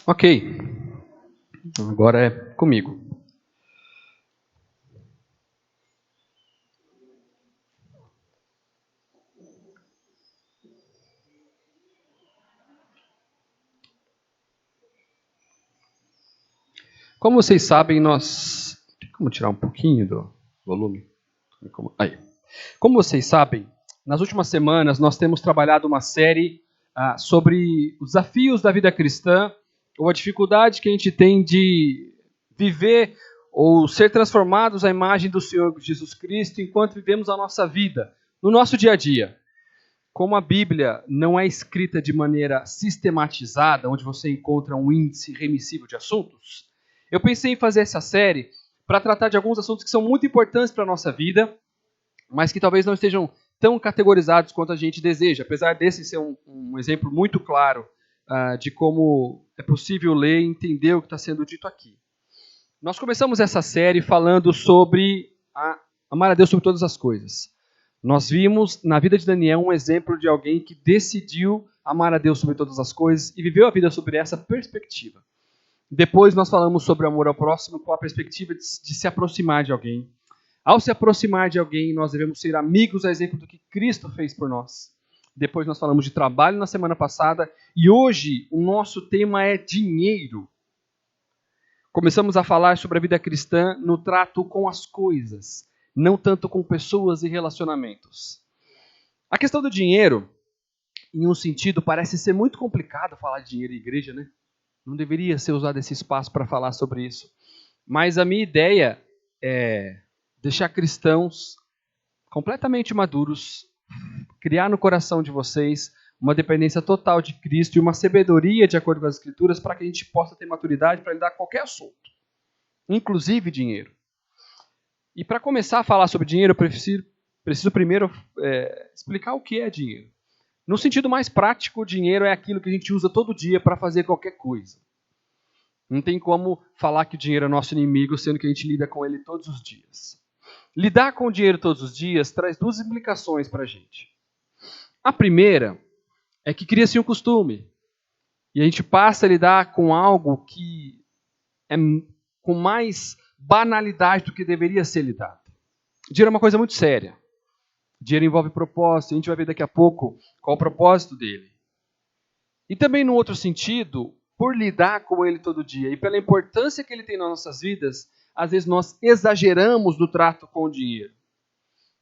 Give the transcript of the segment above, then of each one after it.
Ok, agora é comigo. Como vocês sabem, nós... Tem como tirar um pouquinho do volume? Aí. Como vocês sabem, nas últimas semanas nós temos trabalhado uma série sobre os desafios da vida cristã ou a dificuldade que a gente tem de viver ou ser transformados à imagem do Senhor Jesus Cristo enquanto vivemos a nossa vida, no nosso dia a dia. Como a Bíblia não é escrita de maneira sistematizada, onde você encontra um índice remissivo de assuntos, eu pensei em fazer essa série para tratar de alguns assuntos que são muito importantes para a nossa vida, mas que talvez não estejam tão categorizados quanto a gente deseja, apesar desse ser um exemplo muito claro de como é possível ler e entender o que está sendo dito aqui. Nós começamos essa série falando sobre amar a Deus sobre todas as coisas. Nós vimos na vida de Daniel um exemplo de alguém que decidiu amar a Deus sobre todas as coisas e viveu a vida sobre essa perspectiva. Depois nós falamos sobre o amor ao próximo com a perspectiva de se aproximar de alguém. Ao se aproximar de alguém, nós devemos ser amigos a exemplo do que Cristo fez por nós. Depois nós falamos de trabalho na semana passada e hoje o nosso tema é dinheiro. Começamos a falar sobre a vida cristã no trato com as coisas, não tanto com pessoas e relacionamentos. A questão do dinheiro, em um sentido, parece ser muito complicado falar de dinheiro em igreja, né? Não deveria ser usado esse espaço para falar sobre isso. Mas a minha ideia é deixar cristãos completamente maduros, criar no coração de vocês uma dependência total de Cristo e uma sabedoria de acordo com as Escrituras para que a gente possa ter maturidade para lidar com qualquer assunto, inclusive dinheiro. E para começar a falar sobre dinheiro, eu preciso primeiro explicar o que é dinheiro. No sentido mais prático, dinheiro é aquilo que a gente usa todo dia para fazer qualquer coisa. Não tem como falar que o dinheiro é nosso inimigo, sendo que a gente lida com ele todos os dias. Lidar com o dinheiro todos os dias traz duas implicações para a gente. A primeira é que cria-se um costume. E a gente passa a lidar com algo que é com mais banalidade do que deveria ser lidado. Dinheiro é uma coisa muito séria. Dinheiro envolve propósito, a gente vai ver daqui a pouco qual é o propósito dele. E também, no outro sentido, por lidar com ele todo dia e pela importância que ele tem nas nossas vidas, às vezes nós exageramos no trato com o dinheiro.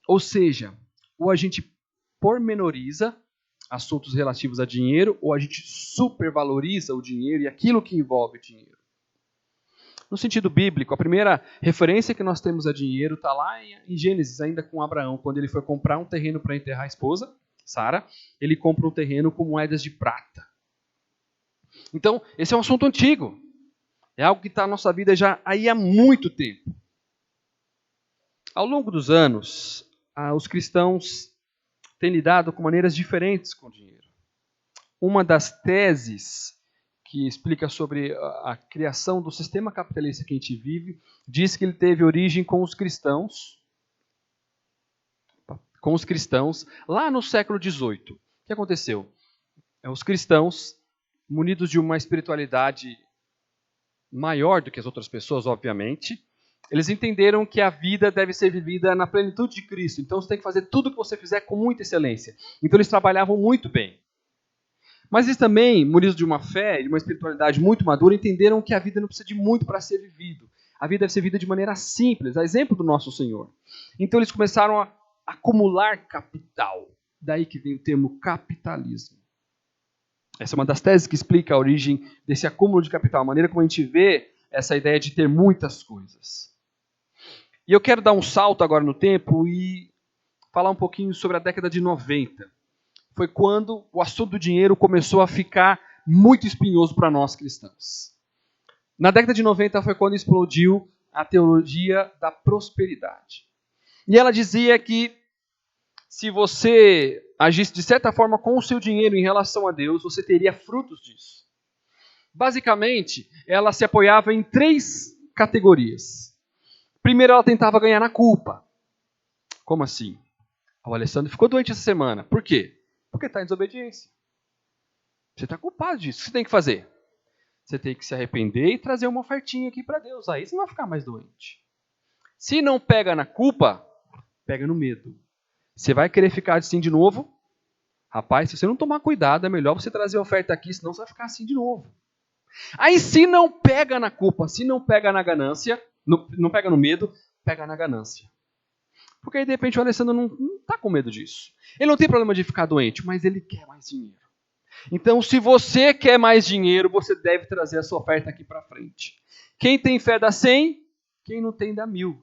Ou seja, ou a gente pormenoriza assuntos relativos a dinheiro, ou a gente supervaloriza o dinheiro e aquilo que envolve dinheiro. No sentido bíblico, a primeira referência que nós temos a dinheiro está lá em Gênesis, ainda com Abraão, quando ele foi comprar um terreno para enterrar a esposa, Sara, ele compra um terreno com moedas de prata. Então, esse é um assunto antigo. É algo que está na nossa vida já aí há muito tempo. Ao longo dos anos, os cristãos têm lidado com maneiras diferentes com o dinheiro. Uma das teses que explica sobre a criação do sistema capitalista que a gente vive, diz que ele teve origem com os cristãos lá no século XVIII. O que aconteceu? Os cristãos, munidos de uma espiritualidade maior do que as outras pessoas, obviamente, eles entenderam que a vida deve ser vivida na plenitude de Cristo. Então você tem que fazer tudo o que você fizer com muita excelência. Então eles trabalhavam muito bem. Mas eles também, munidos de uma fé, de uma espiritualidade muito madura, entenderam que a vida não precisa de muito para ser vivido. A vida deve ser vivida de maneira simples, a exemplo do nosso Senhor. Então eles começaram a acumular capital. Daí que vem o termo capitalismo. Essa é uma das teses que explica a origem desse acúmulo de capital, a maneira como a gente vê essa ideia de ter muitas coisas. E eu quero dar um salto agora no tempo e falar um pouquinho sobre a década de 90. Foi quando o assunto do dinheiro começou a ficar muito espinhoso para nós cristãos. Na década de 90 foi quando explodiu a teologia da prosperidade. E ela dizia que se você agisse de certa forma com o seu dinheiro em relação a Deus, você teria frutos disso. Basicamente, ela se apoiava em 3 categorias. Primeiro, ela tentava ganhar na culpa. Como assim? O Alessandro ficou doente essa semana. Por quê? Porque está em desobediência. Você está culpado disso. O que você tem que fazer? você tem que se arrepender e trazer uma ofertinha aqui para Deus. Aí você não vai ficar mais doente. Se não pega na culpa, pega no medo. Você vai querer ficar assim de novo? Rapaz, se você não tomar cuidado, é melhor você trazer a oferta aqui, senão você vai ficar assim de novo. Aí se não pega na culpa, se não pega na ganância, não pega no medo, pega na ganância. Porque aí de repente o Alessandro não está com medo disso. Ele não tem problema de ficar doente, mas ele quer mais dinheiro. Então se você quer mais dinheiro, você deve trazer a sua oferta aqui para frente. Quem tem fé dá 100, quem não tem dá 1000.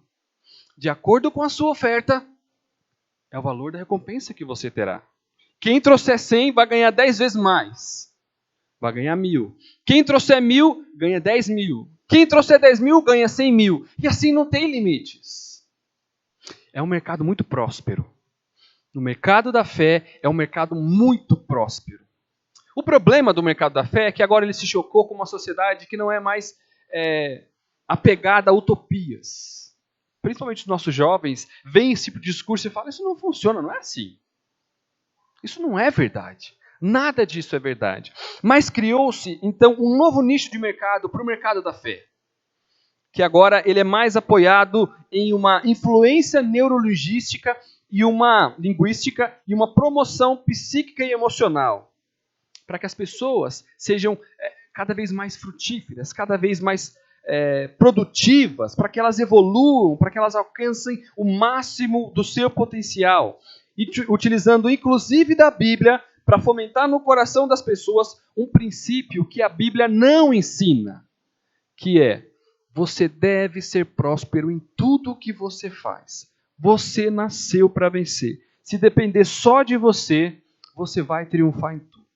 De acordo com a sua oferta, é o valor da recompensa que você terá. Quem trouxer 100 vai ganhar 10 vezes mais. Vai ganhar 1000. Quem trouxer 1000, ganha 10.000. Quem trouxer 10.000, ganha 100.000. E assim não tem limites. É um mercado muito próspero. O mercado da fé é um mercado muito próspero. O problema do mercado da fé é que agora ele se chocou com uma sociedade que não é mais apegada a utopias. Principalmente os nossos jovens veem esse tipo de discurso e falam, isso não funciona, não é assim. Isso não é verdade. Nada disso é verdade. Mas criou-se, então, um novo nicho de mercado para o mercado da fé. Que agora ele é mais apoiado em uma influência neurologística e uma linguística e uma promoção psíquica e emocional. Para que as pessoas sejam cada vez mais frutíferas, cada vez mais produtivas, para que elas evoluam, para que elas alcancem o máximo do seu potencial. E utilizando inclusive da Bíblia para fomentar no coração das pessoas um princípio que a Bíblia não ensina, que é, você deve ser próspero em tudo o que você faz. Você nasceu para vencer. Se depender só de você, você vai triunfar em tudo.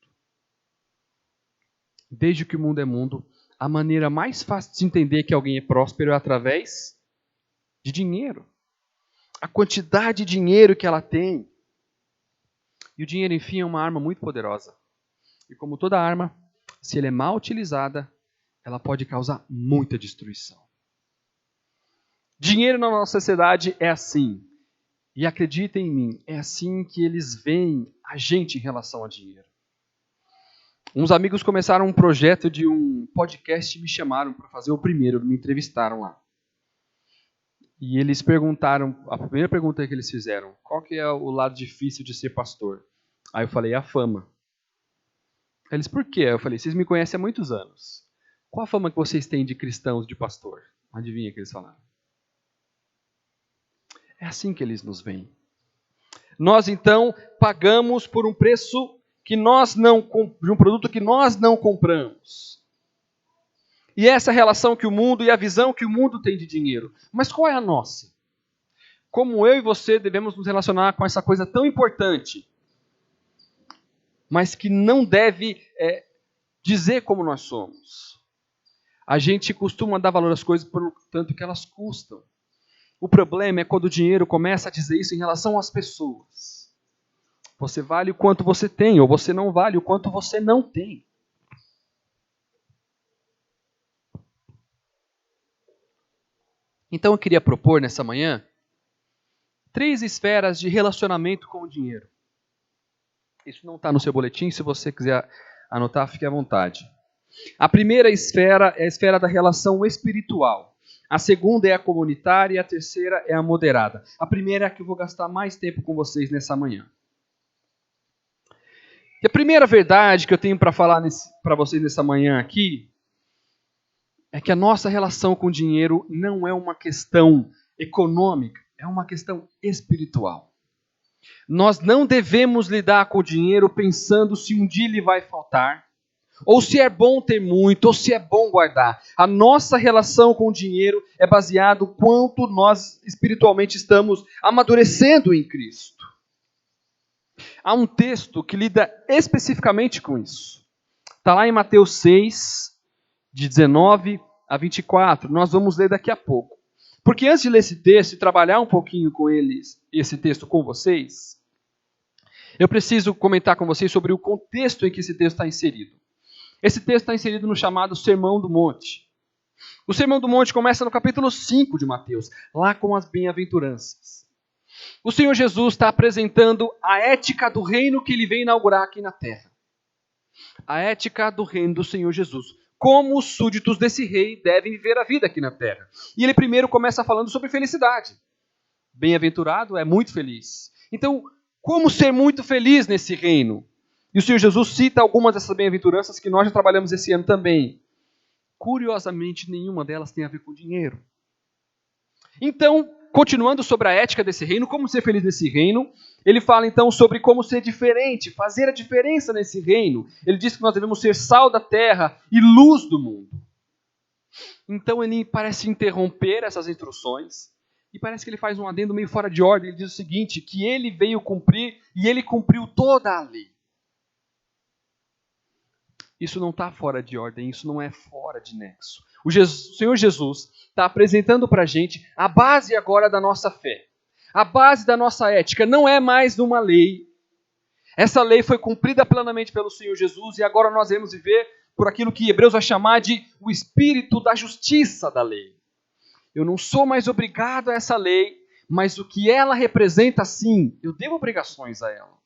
Desde que o mundo é mundo, a maneira mais fácil de entender que alguém é próspero é através de dinheiro. A quantidade de dinheiro que ela tem. E o dinheiro, enfim, é uma arma muito poderosa. E como toda arma, se ela é mal utilizada, ela pode causar muita destruição. Dinheiro na nossa sociedade é assim. E acreditem em mim, é assim que eles veem a gente em relação a dinheiro. Uns amigos começaram um projeto de um podcast e me chamaram para fazer o primeiro, me entrevistaram lá. E eles perguntaram, a primeira pergunta que eles fizeram, qual que é o lado difícil de ser pastor? Aí eu falei, a fama. Eles, por quê? Eu falei, vocês me conhecem há muitos anos. Qual a fama que vocês têm de cristãos, de pastor? Adivinha o que eles falaram? É assim que eles nos veem. Nós, então, pagamos por um preço que nós não, de um produto que nós não compramos. E essa é a relação que o mundo e a visão que o mundo tem de dinheiro. Mas qual é a nossa? Como eu e você devemos nos relacionar com essa coisa tão importante, mas que não deve dizer como nós somos. A gente costuma dar valor às coisas por tanto que elas custam. O problema é quando o dinheiro começa a dizer isso em relação às pessoas. Você vale o quanto você tem, ou você não vale o quanto você não tem. Então eu queria propor nessa manhã 3 esferas de relacionamento com o dinheiro. Isso não está no seu boletim, se você quiser anotar, fique à vontade. A primeira esfera é a esfera da relação espiritual. A segunda é a comunitária e a terceira é a moderada. A primeira é a que eu vou gastar mais tempo com vocês nessa manhã. E a primeira verdade que eu tenho para falar para vocês nessa manhã aqui é que a nossa relação com o dinheiro não é uma questão econômica, é uma questão espiritual. Nós não devemos lidar com o dinheiro pensando se um dia ele vai faltar, ou se é bom ter muito, ou se é bom guardar. A nossa relação com o dinheiro é baseada no quanto nós espiritualmente estamos amadurecendo em Cristo. Há um texto que lida especificamente com isso. Está lá em Mateus 6, de 19 a 24. Nós vamos ler daqui a pouco. Porque antes de ler esse texto e trabalhar um pouquinho com esse texto com vocês, eu preciso comentar com vocês sobre o contexto em que esse texto está inserido. Esse texto está inserido no chamado Sermão do Monte. O Sermão do Monte começa no capítulo 5 de Mateus, lá com as bem-aventuranças. O Senhor Jesus está apresentando a ética do reino que ele veio inaugurar aqui na terra. A ética do reino do Senhor Jesus. como os súditos desse rei devem viver a vida aqui na terra. E ele primeiro começa falando sobre felicidade. Bem-aventurado é muito feliz. Então, como ser muito feliz nesse reino? E o Senhor Jesus cita algumas dessas bem-aventuranças que nós já trabalhamos esse ano também. Curiosamente, nenhuma delas tem a ver com dinheiro. Então, continuando sobre a ética desse reino, como ser feliz nesse reino, ele fala então sobre como ser diferente, fazer a diferença nesse reino. Ele diz que nós devemos ser sal da terra e luz do mundo. Então ele parece interromper essas instruções e parece que ele faz um adendo meio fora de ordem. Ele diz o seguinte, que ele veio cumprir e ele cumpriu toda a lei. Isso não está fora de ordem, isso não é fora de nexo. O Senhor Jesus está apresentando para a gente a base agora da nossa fé. A base da nossa ética não é mais uma lei. Essa lei foi cumprida plenamente pelo Senhor Jesus e agora nós devemos viver por aquilo que Hebreus vai chamar de o espírito da justiça da lei. Eu não sou mais obrigado a essa lei, mas o que ela representa, sim, eu devo obrigações a ela.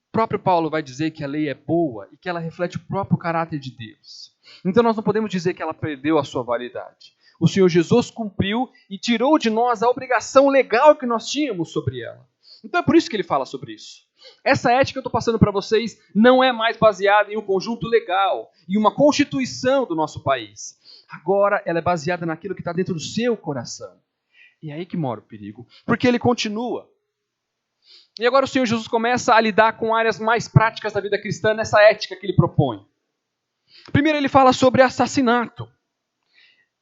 O próprio Paulo vai dizer que a lei é boa e que ela reflete o próprio caráter de Deus. Então nós não podemos dizer que ela perdeu a sua validade. O Senhor Jesus cumpriu e tirou de nós a obrigação legal que nós tínhamos sobre ela. Então é por isso que ele fala sobre isso. Essa ética que eu estou passando para vocês não é mais baseada em um conjunto legal, em uma constituição do nosso país. Agora ela é baseada naquilo que está dentro do seu coração. E é aí que mora o perigo. Porque ele continua. E agora o Senhor Jesus começa a lidar com áreas mais práticas da vida cristã nessa ética que ele propõe. Primeiro ele fala sobre assassinato.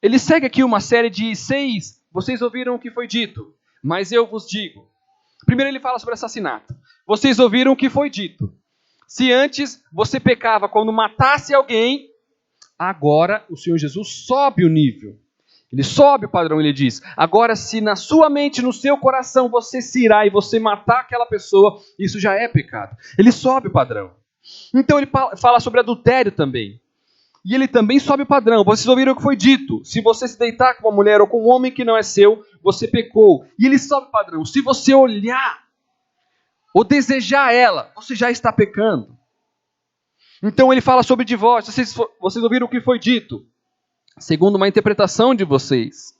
Ele segue aqui uma série de 6. Vocês ouviram o que foi dito, mas eu vos digo. Primeiro ele fala sobre assassinato. Vocês ouviram o que foi dito. Se antes você pecava quando matasse alguém, agora o Senhor Jesus sobe o nível. Ele sobe o padrão, ele diz. Agora, se na sua mente, no seu coração, você se irá e você matar aquela pessoa, isso já é pecado. Ele sobe o padrão. Então ele fala sobre adultério também. E ele também sobe o padrão. Vocês ouviram o que foi dito. Se você se deitar com uma mulher ou com um homem que não é seu, você pecou. E ele sobe o padrão. Se você olhar ou desejar ela, você já está pecando. Então ele fala sobre divórcio. Vocês ouviram o que foi dito. Segundo uma interpretação de vocês,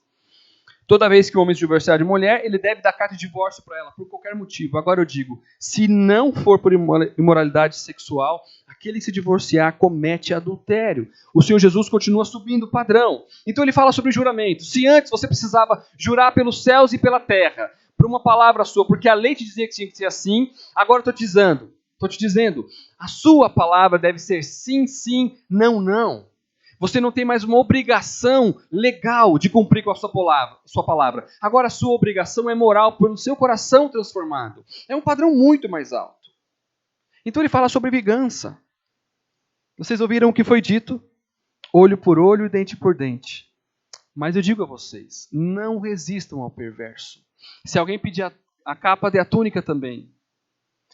toda vez que o homem se divorciar de mulher, ele deve dar carta de divórcio para ela, por qualquer motivo. Agora eu digo, se não for por imoralidade sexual, aquele que se divorciar comete adultério. O Senhor Jesus continua subindo o padrão. Então ele fala sobre juramento. Se antes você precisava jurar pelos céus e pela terra, por uma palavra sua, porque a lei te dizia que tinha que ser assim, agora eu estou te dizendo, a sua palavra deve ser sim, sim, não, não. Você não tem mais uma obrigação legal de cumprir com a sua palavra. Agora a sua obrigação é moral pelo seu coração transformado. É um padrão muito mais alto. Então ele fala sobre vingança. Vocês ouviram o que foi dito? Olho por olho e dente por dente. Mas eu digo a vocês, não resistam ao perverso. Se alguém pedir a capa, dê a túnica também.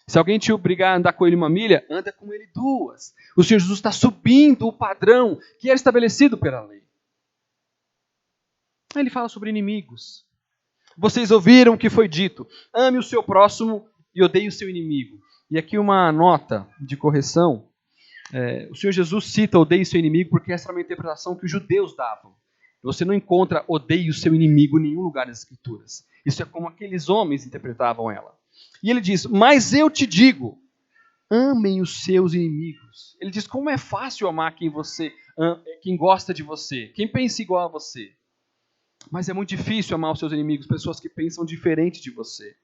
Se alguém te obrigar a andar com ele 1 milha, anda com ele 2. O Senhor Jesus está subindo o padrão que era estabelecido pela lei. Ele fala sobre inimigos. Vocês ouviram o que foi dito. Ame o seu próximo e odeie o seu inimigo. E aqui uma nota de correção. O Senhor Jesus cita odeie o seu inimigo porque essa era uma interpretação que os judeus davam. Você não encontra odeie o seu inimigo em nenhum lugar das Escrituras. Isso é como aqueles homens interpretavam ela. E ele diz, mas eu te digo, amem os seus inimigos. Ele diz, como é fácil amar quem gosta de você, quem pensa igual a você. Mas é muito difícil amar os seus inimigos, pessoas que pensam diferente de você.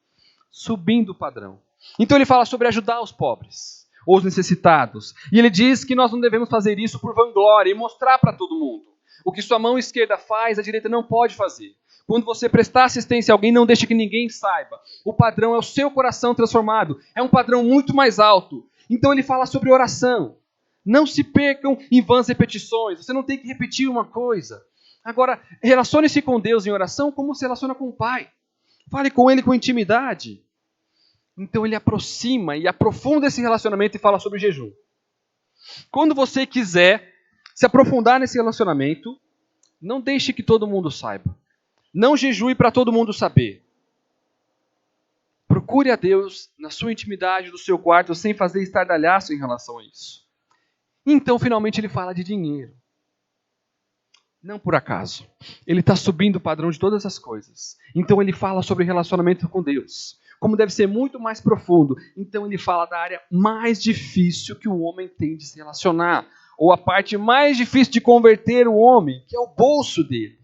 Subindo o padrão. Então ele fala sobre ajudar os pobres, ou os necessitados. E ele diz que nós não devemos fazer isso por vanglória e mostrar para todo mundo. O que sua mão esquerda faz, a direita não pode fazer. Quando você prestar assistência a alguém, não deixe que ninguém saiba. O padrão é o seu coração transformado. É um padrão muito mais alto. Então ele fala sobre oração. Não se percam em vãs repetições. Você não tem que repetir uma coisa. Agora, relacione-se com Deus em oração como se relaciona com o Pai. Fale com Ele com intimidade. Então ele aproxima e aprofunda esse relacionamento e fala sobre jejum. Quando você quiser se aprofundar nesse relacionamento, não deixe que todo mundo saiba. Não jejue para todo mundo saber. Procure a Deus na sua intimidade, no seu quarto, sem fazer estardalhaço em relação a isso. Então, finalmente, ele fala de dinheiro. Não por acaso. Ele está subindo o padrão de todas as coisas. Então, ele fala sobre relacionamento com Deus. Como deve ser muito mais profundo. Então, ele fala da área mais difícil que o homem tem de se relacionar. Ou a parte mais difícil de converter o homem, que é o bolso dele.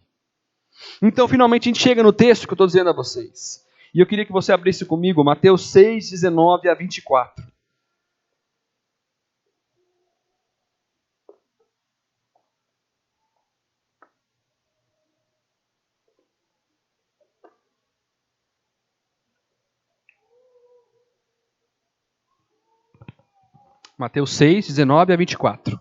Então, finalmente, a gente chega no texto que eu estou dizendo a vocês. E eu queria que você abrisse comigo Mateus 6, 19 a 24. Mateus 6, 19 a 24.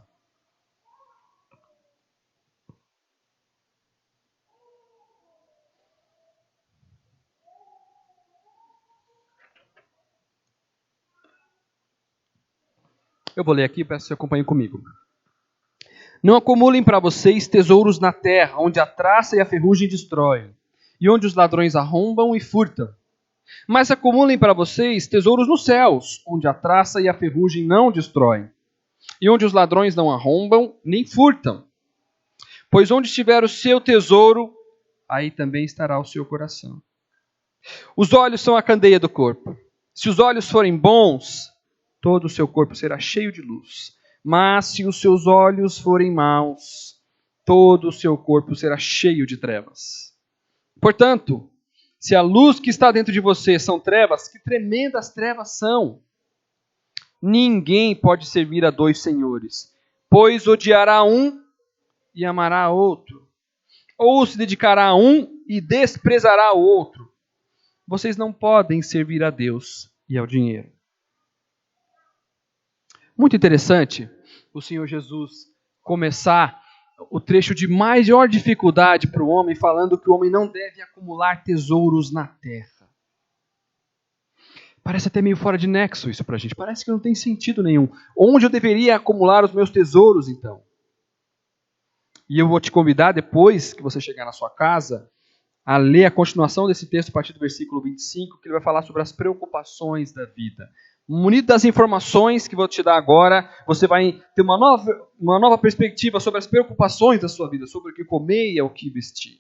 Eu vou ler aqui, peço que você acompanhe comigo. Não acumulem para vocês tesouros na terra, onde a traça e a ferrugem destroem, e onde os ladrões arrombam e furtam. Mas acumulem para vocês tesouros nos céus, onde a traça e a ferrugem não destroem, e onde os ladrões não arrombam nem furtam. Pois onde estiver o seu tesouro, aí também estará o seu coração. Os olhos são a candeia do corpo. Se os olhos forem bons, todo o seu corpo será cheio de luz. Mas se os seus olhos forem maus, todo o seu corpo será cheio de trevas. Portanto, se a luz que está dentro de você são trevas, que tremendas trevas são! Ninguém pode servir a dois senhores, pois odiará um e amará outro, ou se dedicará a um e desprezará o outro. Vocês não podem servir a Deus e ao dinheiro. Muito interessante o Senhor Jesus começar o trecho de maior dificuldade para o homem, falando que o homem não deve acumular tesouros na terra. Parece até meio fora de nexo isso para a gente. Parece que não tem sentido nenhum. Onde eu deveria acumular os meus tesouros, então? E eu vou te convidar, depois que você chegar na sua casa, a ler a continuação desse texto a partir do versículo 25, que ele vai falar sobre as preocupações da vida. Munido das informações que vou te dar agora, você vai ter uma nova perspectiva sobre as preocupações da sua vida, sobre o que comer e o que vestir.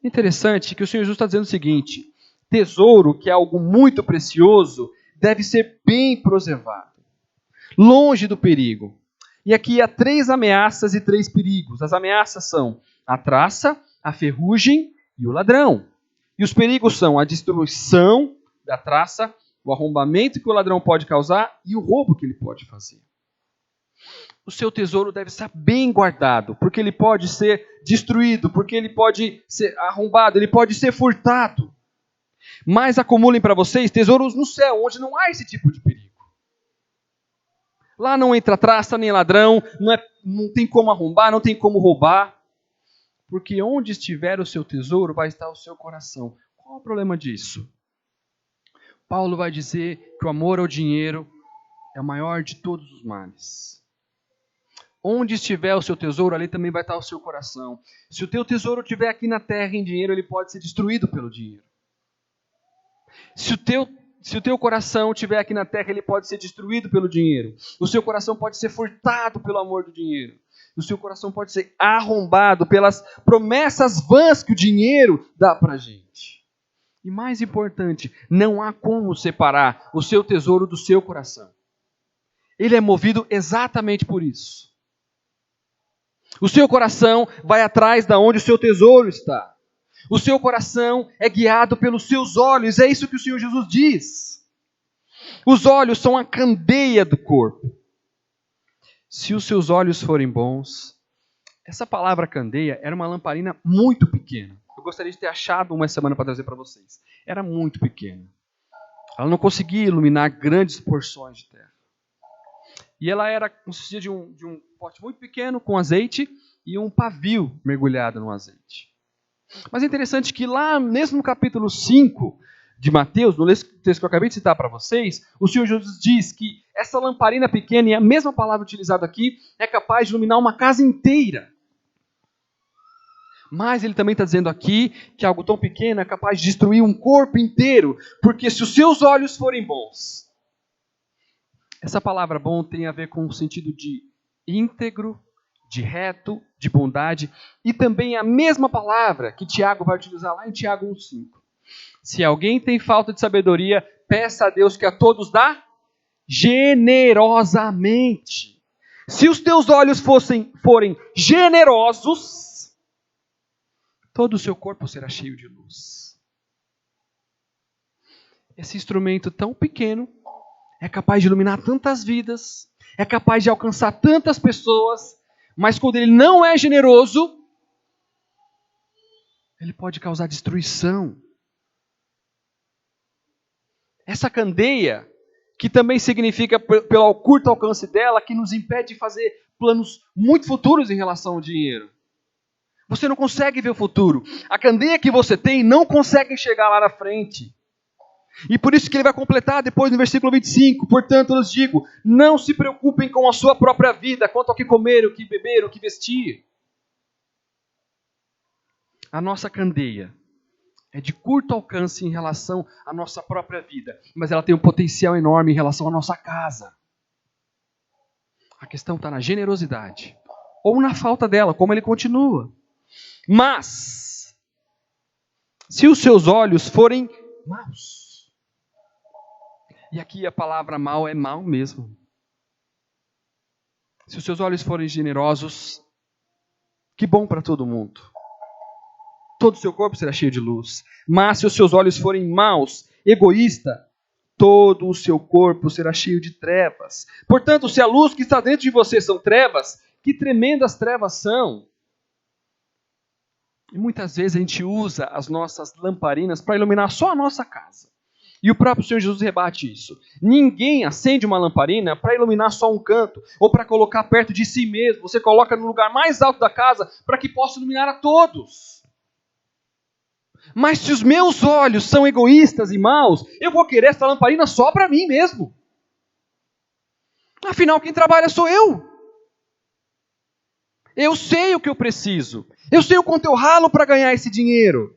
Interessante que o Senhor Jesus está dizendo o seguinte: tesouro, que é algo muito precioso, deve ser bem preservado, longe do perigo. E aqui há 3 ameaças e 3 perigos. As ameaças são a traça, a ferrugem e o ladrão. E os perigos são a destruição da traça, o arrombamento que o ladrão pode causar e o roubo que ele pode fazer. O seu tesouro deve estar bem guardado, porque ele pode ser destruído, porque ele pode ser arrombado, ele pode ser furtado. Mas acumulem para vocês tesouros no céu, onde não há esse tipo de perigo. Lá não entra traça nem ladrão, não tem como arrombar, não tem como roubar. Porque onde estiver o seu tesouro, vai estar o seu coração. Qual é o problema disso? Paulo vai dizer que o amor ao dinheiro é o maior de todos os males. Onde estiver o seu tesouro, ali também vai estar o seu coração. Se o teu tesouro estiver aqui na terra em dinheiro, ele pode ser destruído pelo dinheiro. Se o teu coração estiver aqui na terra, ele pode ser destruído pelo dinheiro. O seu coração pode ser furtado pelo amor do dinheiro. O seu coração pode ser arrombado pelas promessas vãs que o dinheiro dá para a gente. E mais importante, não há como separar o seu tesouro do seu coração. Ele é movido exatamente por isso. O seu coração vai atrás de onde o seu tesouro está. O seu coração é guiado pelos seus olhos. É isso que o Senhor Jesus diz. Os olhos são a candeia do corpo. Se os seus olhos forem bons... Essa palavra candeia era uma lamparina muito pequena. Eu gostaria de ter achado uma semana para trazer para vocês. Era muito pequena. Ela não conseguia iluminar grandes porções de terra. E ela consistia de um pote muito pequeno com azeite e um pavio mergulhado no azeite. Mas é interessante que lá, mesmo no capítulo 5 de Mateus, no texto que eu acabei de citar para vocês, o Senhor Jesus diz que essa lamparina pequena, e a mesma palavra utilizada aqui, é capaz de iluminar uma casa inteira. Mas ele também está dizendo aqui que algo tão pequeno é capaz de destruir um corpo inteiro, porque se os seus olhos forem bons, Essa palavra bom tem a ver com o sentido de íntegro, de reto, de bondade, e também a mesma palavra que Tiago vai utilizar lá em Tiago 1,5. Se alguém tem falta de sabedoria, peça a Deus que a todos dá generosamente. Se os teus olhos forem generosos, todo o seu corpo será cheio de luz. Esse instrumento tão pequeno é capaz de iluminar tantas vidas, é capaz de alcançar tantas pessoas, mas quando ele não é generoso, ele pode causar destruição. Essa candeia, que também significa, pelo curto alcance dela, que nos impede de fazer planos muito futuros em relação ao dinheiro. Você não consegue ver o futuro. A candeia que você tem não consegue chegar lá na frente. E por isso que ele vai completar depois no versículo 25. Portanto, eu lhes digo, não se preocupem com a sua própria vida, quanto ao que comer, o que beber, o que vestir. A nossa candeia é de curto alcance em relação à nossa própria vida, mas ela tem um potencial enorme em relação à nossa casa. A questão está na generosidade, ou na falta dela, como ele continua. Mas, se os seus olhos forem maus, e aqui a palavra mal é mal mesmo. Se os seus olhos forem generosos, que bom para todo mundo. Todo o seu corpo será cheio de luz. Mas se os seus olhos forem maus, egoísta, todo o seu corpo será cheio de trevas. Portanto, se a luz que está dentro de você são trevas, que tremendas trevas são. E muitas vezes a gente usa as nossas lamparinas para iluminar só a nossa casa. E o próprio Senhor Jesus rebate isso. Ninguém acende uma lamparina para iluminar só um canto, ou para colocar perto de si mesmo. Você coloca no lugar mais alto da casa para que possa iluminar a todos. Mas se os meus olhos são egoístas e maus, eu vou querer essa lamparina só para mim mesmo. Afinal, quem trabalha sou eu. Eu sei o que eu preciso. Eu sei o quanto eu ralo para ganhar esse dinheiro.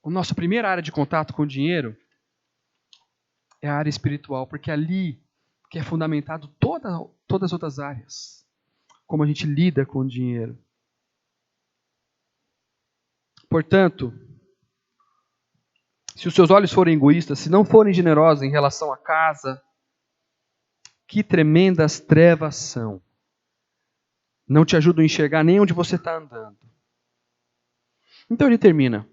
A nossa primeira área de contato com o dinheiro é a área espiritual, porque é ali que é fundamentado todas as outras áreas. Como a gente lida com o dinheiro. Portanto, se os seus olhos forem egoístas, se não forem generosos em relação à casa, que tremendas trevas são. Não te ajudam a enxergar nem onde você está andando. Então ele termina.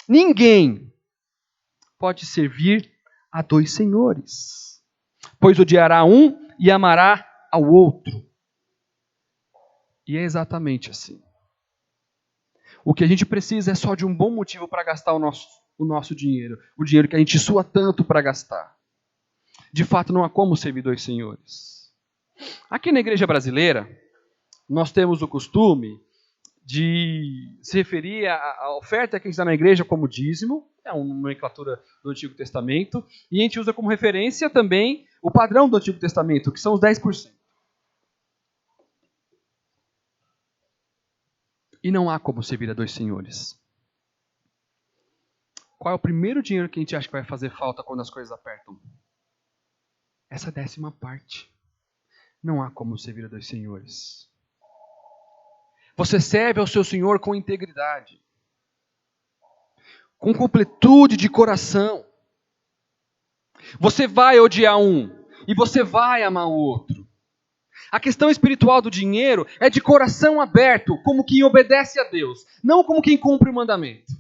Ninguém pode servir a dois senhores, pois odiará um e amará ao outro. E é exatamente assim. O que a gente precisa é só de um bom motivo para gastar o nosso dinheiro. O dinheiro que a gente sua tanto para gastar. De fato, não há como servir dois senhores. Aqui na igreja brasileira, nós temos o costume de se referir à oferta que a gente dá na igreja como dízimo. É uma nomenclatura do Antigo Testamento. E a gente usa como referência também o padrão do Antigo Testamento, que são os 10%. E não há como servir a dois senhores. Qual é o primeiro dinheiro que a gente acha que vai fazer falta quando as coisas apertam? Essa 10ª. Não há como servir a dois senhores. Você serve ao seu Senhor com integridade. Com completude de coração. Você vai odiar um e você vai amar o outro. A questão espiritual do dinheiro é de coração aberto, como quem obedece a Deus, não como quem cumpre o mandamento.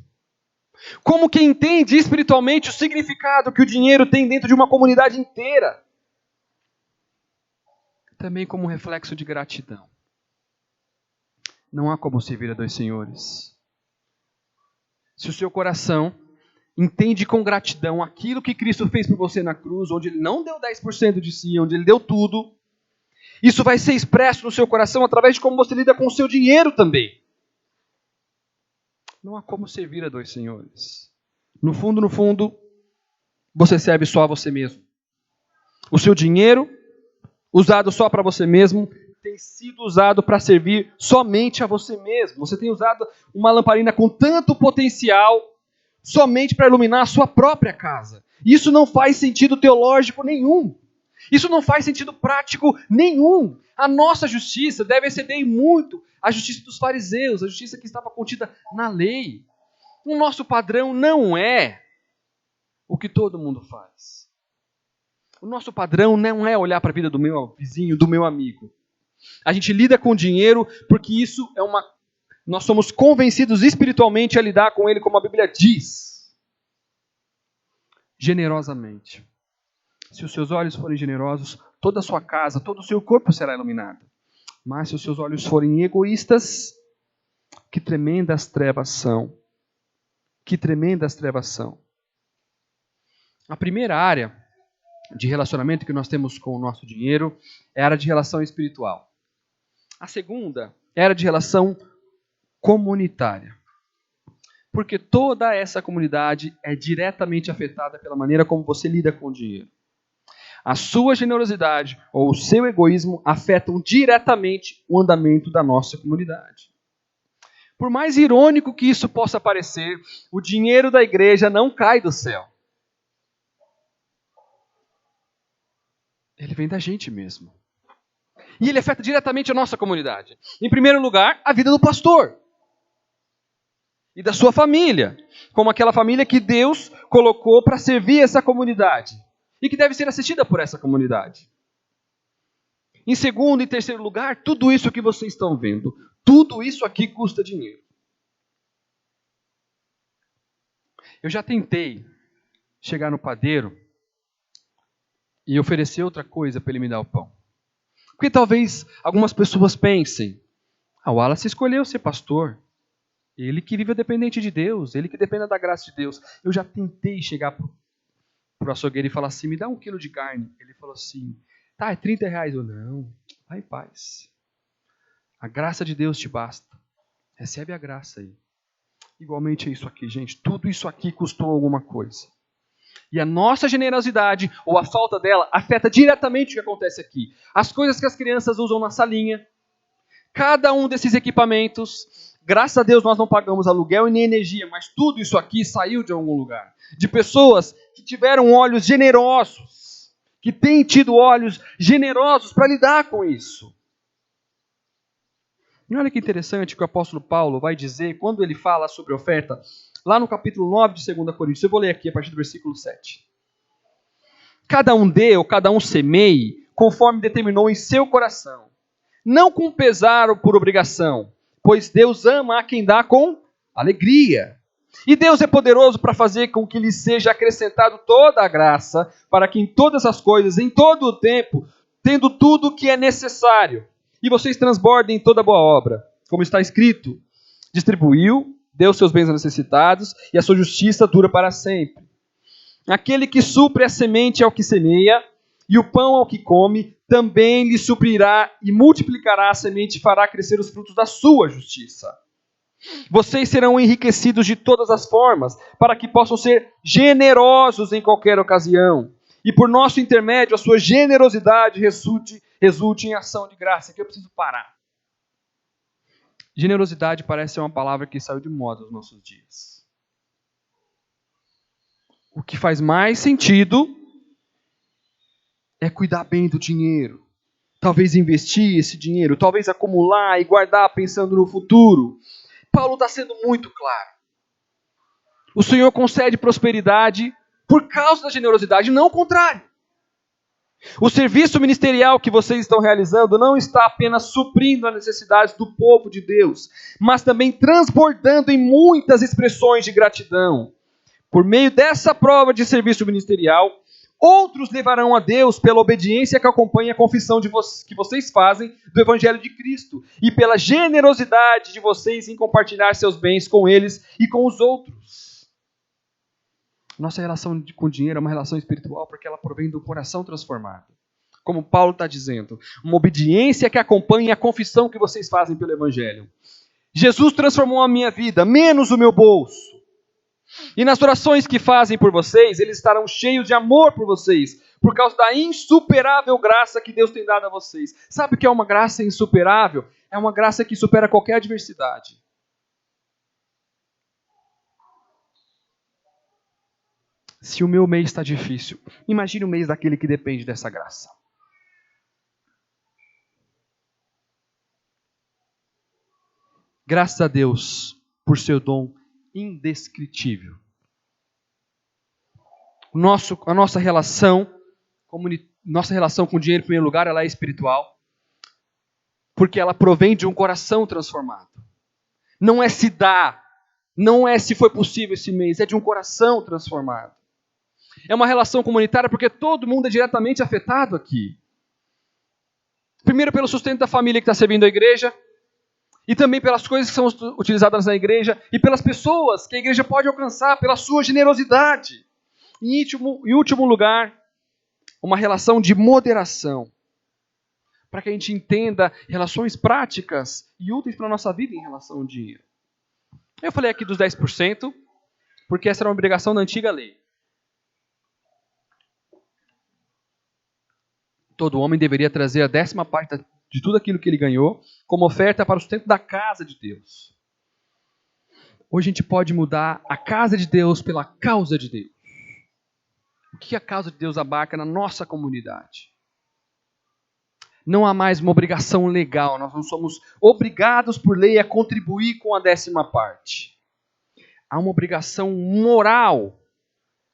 Como quem entende espiritualmente o significado que o dinheiro tem dentro de uma comunidade inteira. Também como reflexo de gratidão. Não há como servir a dois senhores. Se o seu coração entende com gratidão aquilo que Cristo fez por você na cruz, onde Ele não deu 10% de si, onde Ele deu tudo, isso vai ser expresso no seu coração através de como você lida com o seu dinheiro também. Não há como servir a dois senhores. No fundo, você serve só a você mesmo. O seu dinheiro, usado só para você mesmo, tem sido usado para servir somente a você mesmo. Você tem usado uma lamparina com tanto potencial somente para iluminar a sua própria casa. Isso não faz sentido teológico nenhum. Isso não faz sentido prático nenhum. A nossa justiça deve exceder muito a justiça dos fariseus, a justiça que estava contida na lei. O nosso padrão não é o que todo mundo faz. O nosso padrão não é olhar para a vida do meu vizinho, do meu amigo. A gente lida com dinheiro porque isso é uma... Nós somos convencidos espiritualmente a lidar com ele, como a Bíblia diz. Generosamente. Se os seus olhos forem generosos, toda a sua casa, todo o seu corpo será iluminado. Mas se os seus olhos forem egoístas, que tremendas trevas são. Que tremendas trevas são. A primeira área de relacionamento que nós temos com o nosso dinheiro é a área de relação espiritual. A segunda é a área de relação comunitária. Porque toda essa comunidade é diretamente afetada pela maneira como você lida com o dinheiro. A sua generosidade ou o seu egoísmo afetam diretamente o andamento da nossa comunidade. Por mais irônico que isso possa parecer, o dinheiro da igreja não cai do céu. Ele vem da gente mesmo. E ele afeta diretamente a nossa comunidade. Em primeiro lugar, a vida do pastor. E da sua família. Como aquela família que Deus colocou para servir essa comunidade. E que deve ser assistida por essa comunidade. Em segundo e terceiro lugar, tudo isso que vocês estão vendo. Tudo isso aqui custa dinheiro. Eu já tentei chegar no padeiro e oferecer outra coisa para ele me dar o pão. Porque talvez algumas pessoas pensem, o Wallace escolheu ser pastor. Ele que vive dependente de Deus, ele que depende da graça de Deus. Eu já tentei chegar para o açougueiro e falar assim, me dá 1 quilo de carne. Ele falou assim, tá, é R$30. Eu, não, vai em paz. A graça de Deus te basta. Recebe a graça aí. Igualmente é isso aqui, gente. Tudo isso aqui custou alguma coisa. E a nossa generosidade, ou a falta dela, afeta diretamente o que acontece aqui. As coisas que as crianças usam na salinha. Cada um desses equipamentos, graças a Deus nós não pagamos aluguel e nem energia, mas tudo isso aqui saiu de algum lugar. De pessoas que tiveram olhos generosos, que têm tido olhos generosos para lidar com isso. E olha que interessante que o apóstolo Paulo vai dizer, quando ele fala sobre oferta, lá no capítulo 9 de 2 Coríntios, eu vou ler aqui a partir do versículo 7. Cada um dê ou cada um semeie, conforme determinou em seu coração, não com pesar ou por obrigação, pois Deus ama a quem dá com alegria. E Deus é poderoso para fazer com que lhe seja acrescentado toda a graça, para que em todas as coisas, em todo o tempo, tendo tudo o que é necessário, e vocês transbordem em toda boa obra. Como está escrito, distribuiu, deu seus bens aos necessitados, e a sua justiça dura para sempre. Aquele que supre a semente ao que semeia, e o pão ao que come, também lhe suprirá e multiplicará a semente e fará crescer os frutos da sua justiça. Vocês serão enriquecidos de todas as formas, para que possam ser generosos em qualquer ocasião. E por nosso intermédio, a sua generosidade resulte em ação de graça. Aqui eu preciso parar. Generosidade parece ser uma palavra que saiu de moda nos nossos dias. O que faz mais sentido é cuidar bem do dinheiro. Talvez investir esse dinheiro, talvez acumular e guardar pensando no futuro. Paulo está sendo muito claro. O Senhor concede prosperidade por causa da generosidade, não o contrário. O serviço ministerial que vocês estão realizando não está apenas suprindo as necessidades do povo de Deus, mas também transbordando em muitas expressões de gratidão. Por meio dessa prova de serviço ministerial, outros levarão a Deus pela obediência que acompanha a confissão que vocês fazem do Evangelho de Cristo e pela generosidade de vocês em compartilhar seus bens com eles e com os outros. Nossa relação com o dinheiro é uma relação espiritual porque ela provém do coração transformado. Como Paulo está dizendo, uma obediência que acompanha a confissão que vocês fazem pelo Evangelho. Jesus transformou a minha vida, menos o meu bolso. E nas orações que fazem por vocês, eles estarão cheios de amor por vocês, por causa da insuperável graça que Deus tem dado a vocês. Sabe o que é uma graça insuperável? É uma graça que supera qualquer adversidade. Se o meu mês está difícil, imagine o mês daquele que depende dessa graça. Graças a Deus por seu dom indescritível. A nossa relação com o dinheiro, em primeiro lugar, ela é espiritual. Porque ela provém de um coração transformado. Não é se dá, não é se foi possível esse mês, é de um coração transformado. É uma relação comunitária porque todo mundo é diretamente afetado aqui. Primeiro pelo sustento da família que está servindo a igreja, e também pelas coisas que são utilizadas na igreja, e pelas pessoas que a igreja pode alcançar, pela sua generosidade. Em último lugar, uma relação de moderação. Para que a gente entenda relações práticas e úteis para a nossa vida em relação ao dinheiro. Eu falei aqui dos 10%, porque essa era uma obrigação da antiga lei. Todo homem deveria trazer a 10ª parte de tudo aquilo que ele ganhou como oferta para o sustento da casa de Deus. Hoje a gente pode mudar a casa de Deus pela causa de Deus. O que a causa de Deus abarca na nossa comunidade? Não há mais uma obrigação legal, nós não somos obrigados por lei a contribuir com a 10ª parte. Há uma obrigação moral,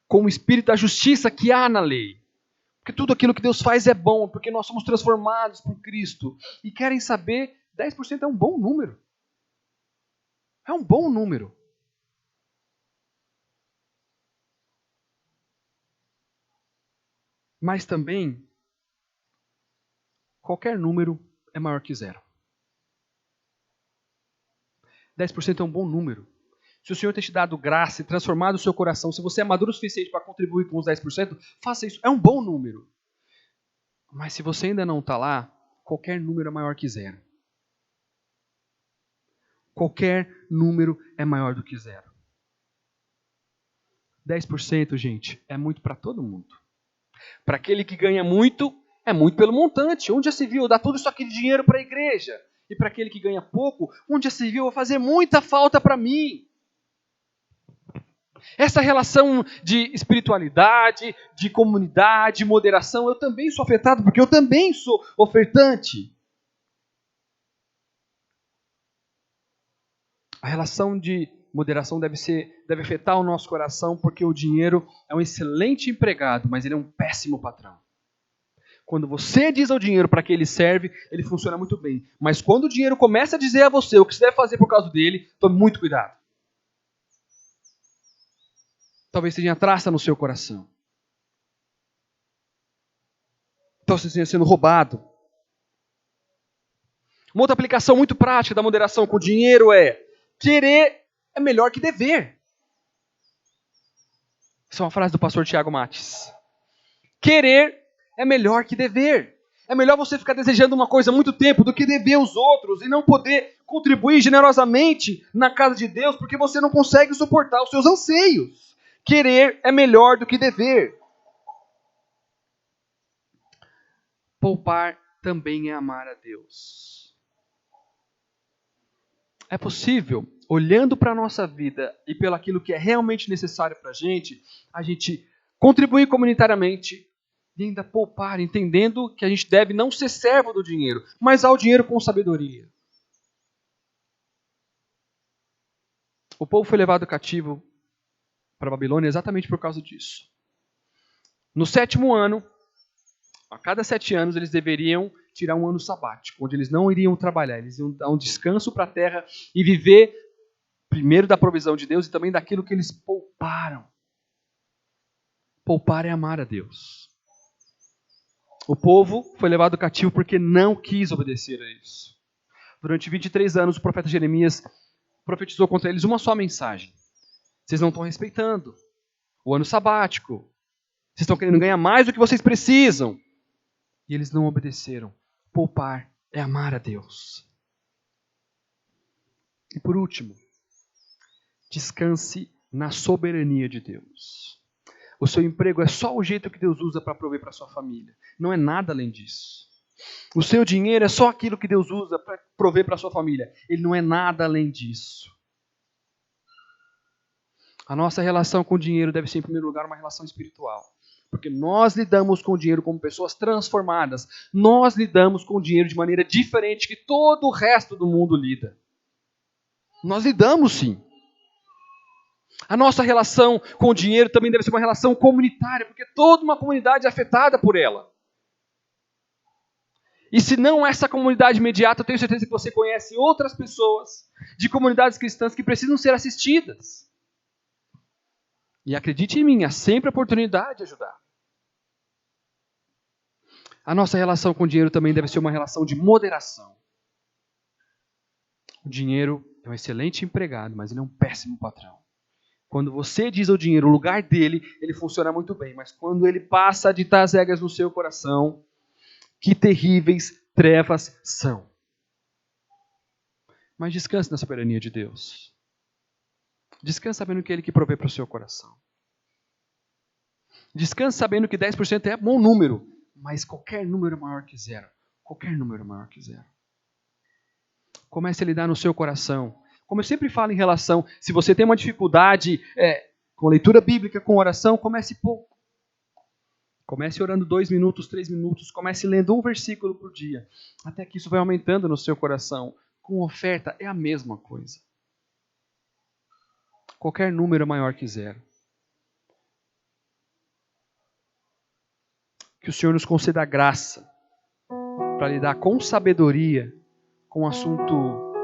com o espírito da justiça que há na lei. Porque tudo aquilo que Deus faz é bom, porque nós somos transformados por Cristo. E querem saber, 10% é um bom número. É um bom número. Mas também, qualquer número é maior que 0. 10% é um bom número. Se o Senhor tem te dado graça e transformado o seu coração, se você é maduro o suficiente para contribuir com os 10%, faça isso. É um bom número. Mas se você ainda não está lá, qualquer número é maior que 0. Qualquer número é maior do que 0. 10%, gente, é muito para todo mundo. Para aquele que ganha muito, é muito pelo montante. Onde já se viu dar tudo isso aqui de dinheiro para a igreja? E para aquele que ganha pouco, onde já se viu vai fazer muita falta para mim? Essa relação de espiritualidade, de comunidade, de moderação, eu também sou afetado, porque eu também sou ofertante. A relação de moderação deve afetar o nosso coração, porque o dinheiro é um excelente empregado, mas ele é um péssimo patrão. Quando você diz ao dinheiro para que ele serve, ele funciona muito bem. Mas quando o dinheiro começa a dizer a você o que você deve fazer por causa dele, tome muito cuidado. Talvez você tenha traça no seu coração. Talvez você esteja sendo roubado. Uma outra aplicação muito prática da moderação com o dinheiro é: querer é melhor que dever. Essa é uma frase do pastor Tiago Mates. Querer é melhor que dever. É melhor você ficar desejando uma coisa há muito tempo do que dever aos outros e não poder contribuir generosamente na casa de Deus porque você não consegue suportar os seus anseios. Querer é melhor do que dever. Poupar também é amar a Deus. É possível, olhando para a nossa vida e pelo aquilo que é realmente necessário para a gente contribuir comunitariamente e ainda poupar, entendendo que a gente deve não ser servo do dinheiro, mas ao dinheiro com sabedoria. O povo foi levado cativo para a Babilônia exatamente por causa disso. No 7º ano, a cada 7 anos, eles deveriam tirar um ano sabático, onde eles não iriam trabalhar, eles iam dar um descanso para a terra e viver primeiro da provisão de Deus e também daquilo que eles pouparam. Poupar é amar a Deus. O povo foi levado cativo porque não quis obedecer a isso. Durante 23 anos, o profeta Jeremias profetizou contra eles uma só mensagem: vocês não estão respeitando o ano sabático. Vocês estão querendo ganhar mais do que vocês precisam. E eles não obedeceram. Poupar é amar a Deus. E por último, descanse na soberania de Deus. O seu emprego é só o jeito que Deus usa para prover para a sua família. Não é nada além disso. O seu dinheiro é só aquilo que Deus usa para prover para a sua família. Ele não é nada além disso. A nossa relação com o dinheiro deve ser, em primeiro lugar, uma relação espiritual. Porque nós lidamos com o dinheiro como pessoas transformadas. Nós lidamos com o dinheiro de maneira diferente que todo o resto do mundo lida. Nós lidamos sim. A nossa relação com o dinheiro também deve ser uma relação comunitária, porque toda uma comunidade é afetada por ela. E se não essa comunidade imediata, eu tenho certeza que você conhece outras pessoas de comunidades cristãs que precisam ser assistidas. E acredite em mim, há sempre a oportunidade de ajudar. A nossa relação com o dinheiro também deve ser uma relação de moderação. O dinheiro é um excelente empregado, mas ele é um péssimo patrão. Quando você diz ao dinheiro o lugar dele, ele funciona muito bem. Mas quando ele passa a ditar as regras no seu coração, que terríveis trevas são. Mas descanse na soberania de Deus. Descanse sabendo que é Ele que provê para o seu coração. Descanse sabendo que 10% é bom número, mas qualquer número é maior que zero. Qualquer número é maior que zero. Comece a lidar no seu coração. Como eu sempre falo em relação, se você tem uma dificuldade com leitura bíblica, com oração, comece pouco. Comece orando 2 minutos, 3 minutos. Comece lendo um versículo por dia. Até que isso vai aumentando no seu coração. Com oferta é a mesma coisa. Qualquer número é maior que zero. Que o Senhor nos conceda a graça para lidar com sabedoria com um assunto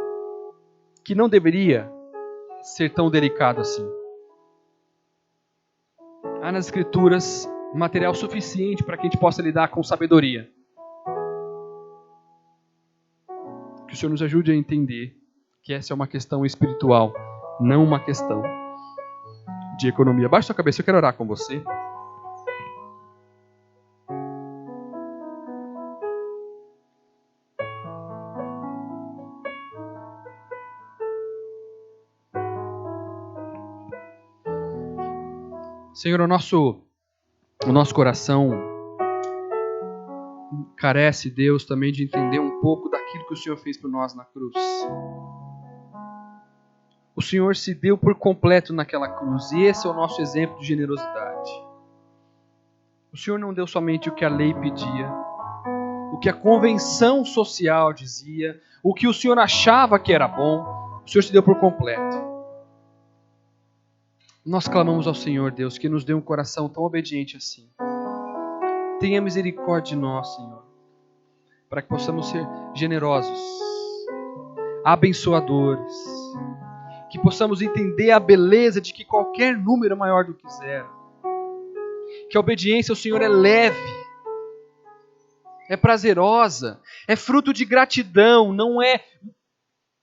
que não deveria ser tão delicado assim. Há nas Escrituras material suficiente para que a gente possa lidar com sabedoria. Que o Senhor nos ajude a entender que essa é uma questão espiritual, não uma questão de economia. Baixe sua cabeça, eu quero orar com você. Senhor, o nosso coração carece, Deus, também de entender um pouco daquilo que o Senhor fez por nós na cruz. O Senhor se deu por completo naquela cruz, e esse é o nosso exemplo de generosidade. O Senhor não deu somente o que a lei pedia, o que a convenção social dizia, o que o Senhor achava que era bom, o Senhor se deu por completo. Nós clamamos ao Senhor, Deus, que nos dê um coração tão obediente assim. Tenha misericórdia de nós, Senhor, para que possamos ser generosos, abençoadores, que possamos entender a beleza de que qualquer número é maior do que zero, que a obediência ao Senhor é leve, é prazerosa, é fruto de gratidão, não é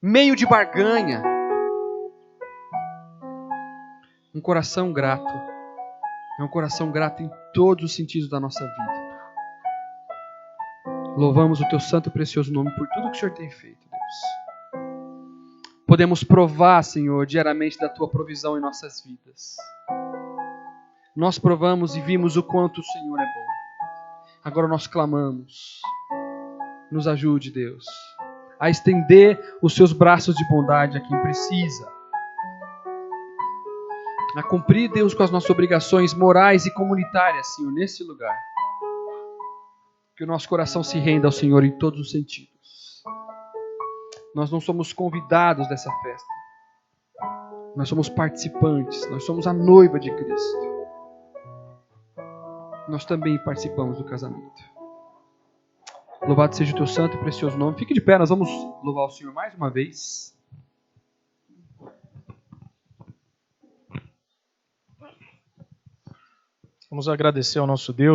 meio de barganha. Um coração grato é um coração grato em todos os sentidos da nossa vida. Louvamos o Teu santo e precioso nome por tudo que o Senhor tem feito, Deus. Podemos provar, Senhor, diariamente da Tua provisão em nossas vidas. Nós provamos e vimos o quanto o Senhor é bom. Agora nós clamamos. Nos ajude, Deus, a estender os Seus braços de bondade a quem precisa. A cumprir, Deus, com as nossas obrigações morais e comunitárias, Senhor, nesse lugar. Que o nosso coração se renda ao Senhor em todos os sentidos. Nós não somos convidados dessa festa. Nós somos participantes. Nós somos a noiva de Cristo. Nós também participamos do casamento. Louvado seja o Teu santo e precioso nome. Fique de pé, nós vamos louvar o Senhor mais uma vez. Vamos agradecer ao nosso Deus